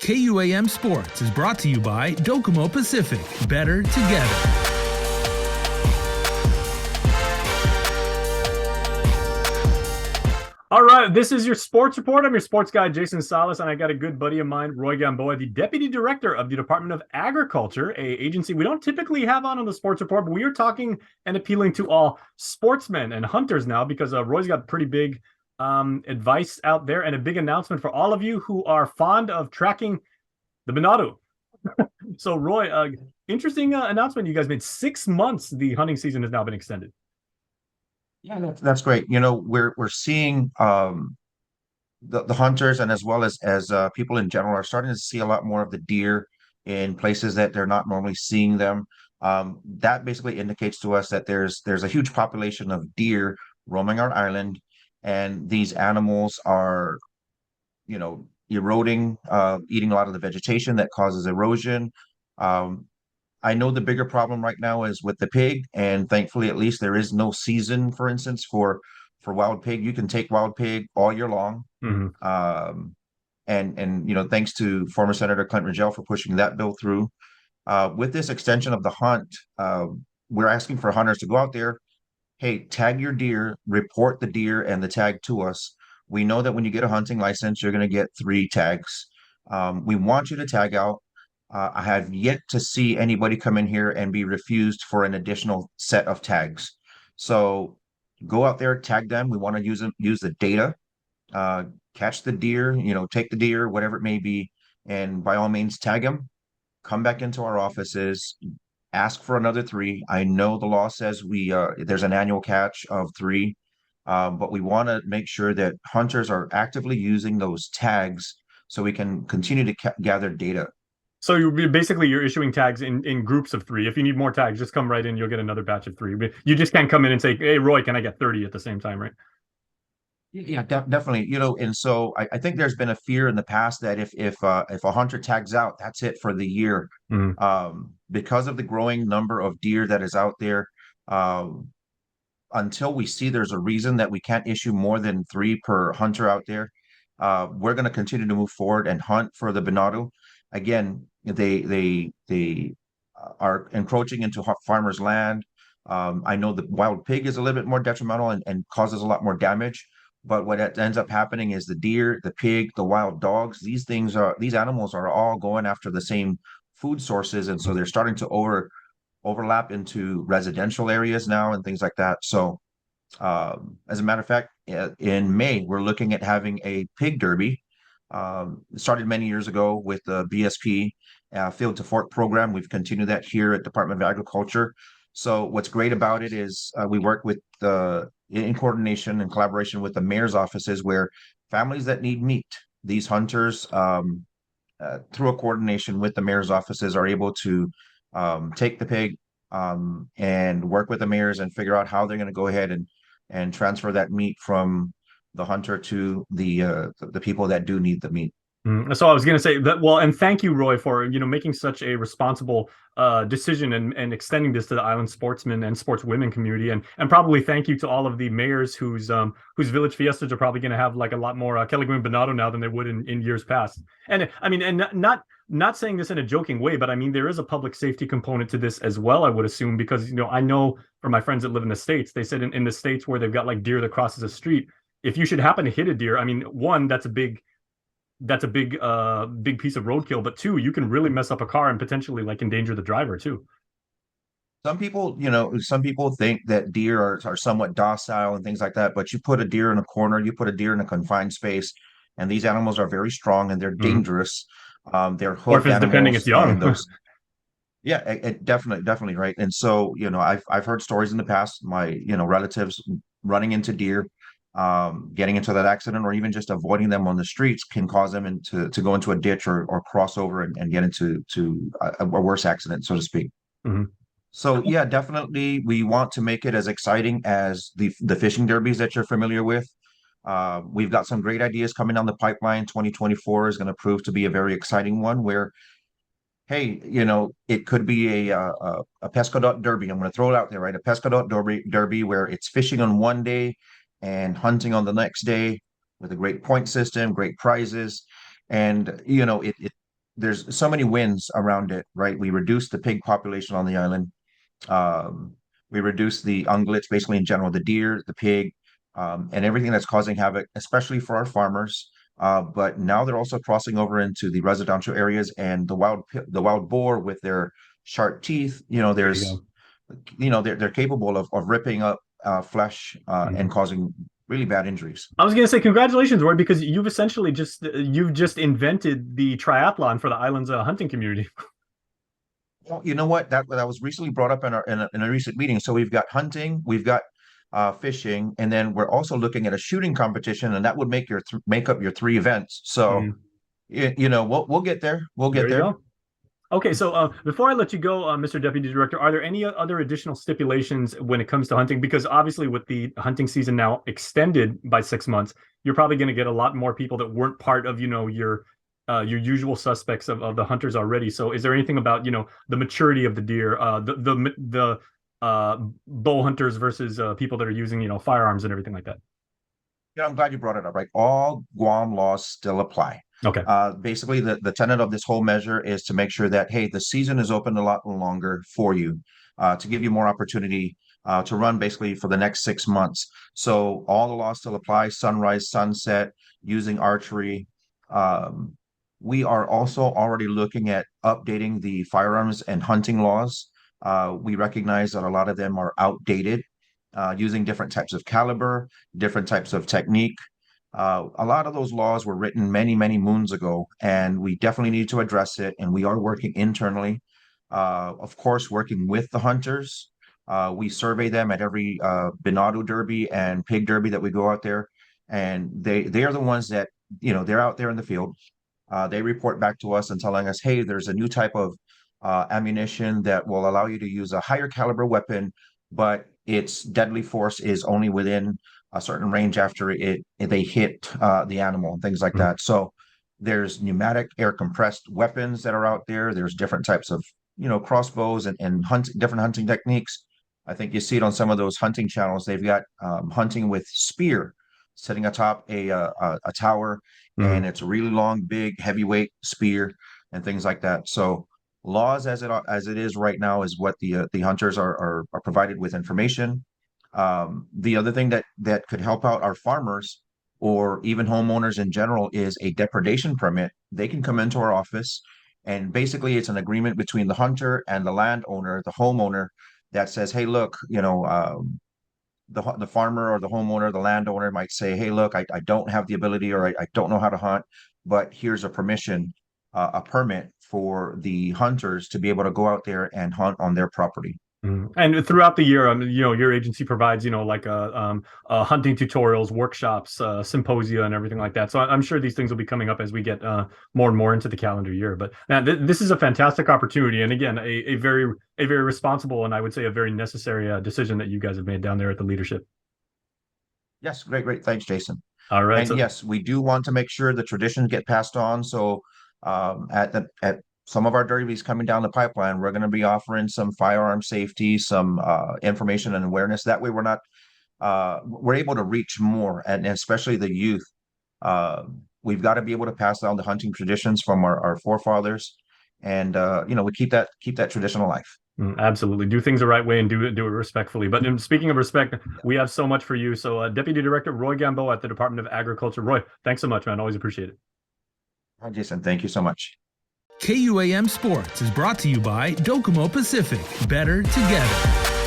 KUAM Sports is brought to you by Docomo Pacific. Better together. All right, this is your sports report. I'm your sports guy, Jason Salas, and I got a good buddy of mine, Roy Gamboa, the Deputy Director of the Department of Agriculture, a agency we don't typically have on the sports report, but we are talking and appealing to all sportsmen and hunters now because Roy's got pretty big advice out there and a big announcement for all of you who are fond of tracking the binadu. So, Roy, interesting announcement you guys made. 6 months the hunting season has now been extended. Yeah, that's great. We're seeing the hunters and as well as people in general are starting to see a lot more of the deer in places that they're not normally seeing them. That basically indicates to us that there's a huge population of deer roaming our island, and these animals are, eroding, eating a lot of the vegetation that causes erosion. Um, I know the bigger problem right now is with the pig, and thankfully, at least there is no season, for instance, for wild pig. You can take wild pig all year long. Mm-hmm. And thanks to former Senator Clint Ridgell for pushing that bill through. With this extension of the hunt, we're asking for hunters to go out there. Hey, tag your deer, report the deer and the tag to us. We know that when you get a hunting license, you're going to get 3 tags. We want you to tag out. I have yet to see anybody come in here and be refused for an additional set of tags. So go out there, tag them. We want to use the data, catch the deer, take the deer, whatever it may be, and by all means tag them. Come back into our offices, ask for another 3. I know the law says there's an annual catch of 3, but we want to make sure that hunters are actively using those tags so we can continue to gather data. So you're issuing tags in groups of 3. If you need more tags, just come right in. You'll get another batch of 3. You just can't come in and say, "Hey, Roy, can I get 30 at the same time?" Right? Yeah, definitely. And so I think there's been a fear in the past that if a hunter tags out, that's it for the year. Mm-hmm. Because of the growing number of deer that is out there, until we see there's a reason that we can't issue more than 3 per hunter out there, we're going to continue to move forward and hunt for the binadu. Again, they are encroaching into farmers' land. I know the wild pig is a little bit more detrimental and causes a lot more damage. But what ends up happening is the deer, the pig, the wild dogs, these animals are all going after the same food sources. And so they're starting to overlap into residential areas now and things like that. So as a matter of fact, in May, we're looking at having a pig derby. It started many years ago with the BSP Field to Fork program. We've continued that here at Department of Agriculture. So what's great about it is we work with in coordination and collaboration with the mayor's offices, where families that need meat, these hunters, through a coordination with the mayor's offices, are able to take the pig and work with the mayors and figure out how they're going to go ahead and transfer that meat from the hunter to the people that do need the meat. So I was going to say that. Well, and thank you, Roy, for making such a responsible decision and extending this to the island sportsmen and sportswomen community, and probably thank you to all of the mayors whose village fiestas are probably going to have like a lot more Kelligwin Binado now than they would in years past. And I mean, and not saying this in a joking way, but I mean there is a public safety component to this as well, I would assume, because I know from my friends that live in the States, they said in the States where they've got like deer that crosses a street, if you should happen to hit a deer, I mean, one, that's a big piece of roadkill, but 2, you can really mess up a car and potentially like endanger the driver too. Some people think that deer are somewhat docile and things like that, but you put a deer in a corner, you put a deer in a confined space, and these animals are very strong and they're dangerous. They're hooked or if it's animals, depending, it's young. Yeah, it definitely right. And so I've heard stories in the past, my relatives running into deer, getting into that accident, or even just avoiding them on the streets can cause them to go into a ditch or cross over and get into a worse accident, so to speak. Mm-hmm. So yeah, definitely we want to make it as exciting as the fishing derbies that you're familiar with. We've got some great ideas coming down the pipeline. 2024 is going to prove to be a very exciting one where, hey, it could be a pescador derby. I'm going to throw it out there, right? A pescador derby where it's fishing on one day and hunting on the next day with a great point system, great prizes. And, there's so many wins around it, right? We reduced the pig population on the island. Um, we reduced the ungulates, basically in general, the deer, the pig, and everything that's causing havoc, especially for our farmers. But now they're also crossing over into the residential areas, and the wild boar with their sharp teeth. There you They're capable of ripping up flesh go. and causing really bad injuries. I was going to say congratulations, Roy, because you've essentially you've just invented the triathlon for the island's hunting community. Well, you know what? That was recently brought up in a recent meeting. So we've got hunting, we've got fishing, and then we're also looking at a shooting competition, and that would make up your three events. So Mm. we'll get there. We'll There get you there. go. Okay, so before I let you go, Mr. Deputy Director, are there any other additional stipulations when it comes to hunting? Because obviously, with the hunting season now extended by 6 months, you're probably going to get a lot more people that weren't part of, your usual suspects of the hunters already. So, is there anything about, the maturity of the deer, the bow hunters versus people that are using, firearms and everything like that? Yeah, I'm glad you brought it up, right? All Guam laws still apply. Okay. Basically, the tenet of this whole measure is to make sure that, hey, the season is open a lot longer for you, to give you more opportunity to run basically for the next 6 months. So all the laws still apply: sunrise, sunset, using archery. Um, we are also already looking at updating the firearms and hunting laws. We recognize that a lot of them are outdated, using different types of caliber, different types of technique. A lot of those laws were written many, many moons ago, and we definitely need to address it. And we are working internally, of course, working with the hunters. We survey them at every binadu derby and pig derby that we go out there, and they are the ones that they're out there in the field. They report back to us and telling us, hey, there's a new type of ammunition that will allow you to use a higher caliber weapon, but its deadly force is only within a certain range after they hit the animal and things like Mhm. that. So there's pneumatic air compressed weapons that are out there. There's different types of crossbows and different hunting techniques. I think you see it on some of those hunting channels. They've got hunting with spear sitting atop a tower, and Mhm. it's a really long, big, heavyweight spear and things like that. So laws as it is right now is what the hunters are provided with information. The other thing that could help out our farmers or even homeowners in general is a depredation permit. They can come into our office, and basically it's an agreement between the hunter and the landowner, the homeowner, that says, hey, look, the farmer or the homeowner, the landowner might say, hey, look, I don't have the ability, or I don't know how to hunt, but here's a permission, a permit for the hunters to be able to go out there and hunt on their property. Mhm. And throughout the year, your agency provides, like hunting tutorials, workshops, symposia, and everything like that. So I'm sure these things will be coming up as we get more and more into the calendar year. But man, this is a fantastic opportunity, and again, a very responsible and I would say a very necessary decision that you guys have made down there at the leadership. Yes, great, great. Thanks, Jason. All right, And so yes, we do want to make sure the traditions get passed on. So at some of our derbies coming down the pipeline, we're going to be offering some firearm safety, some information and awareness. That way, we're able to reach more, and especially the youth. We've got to be able to pass down the hunting traditions from our forefathers, and we keep that tradition alive. Absolutely, do things the right way and do it respectfully. But speaking of respect, we have so much for you. So, Deputy Director Roy Gamboa at the Department of Agriculture. Roy, thanks so much, man. Always appreciate it. Hi, Jason. Thank you so much. KUAM Sports is brought to you by Docomo Pacific. Better together.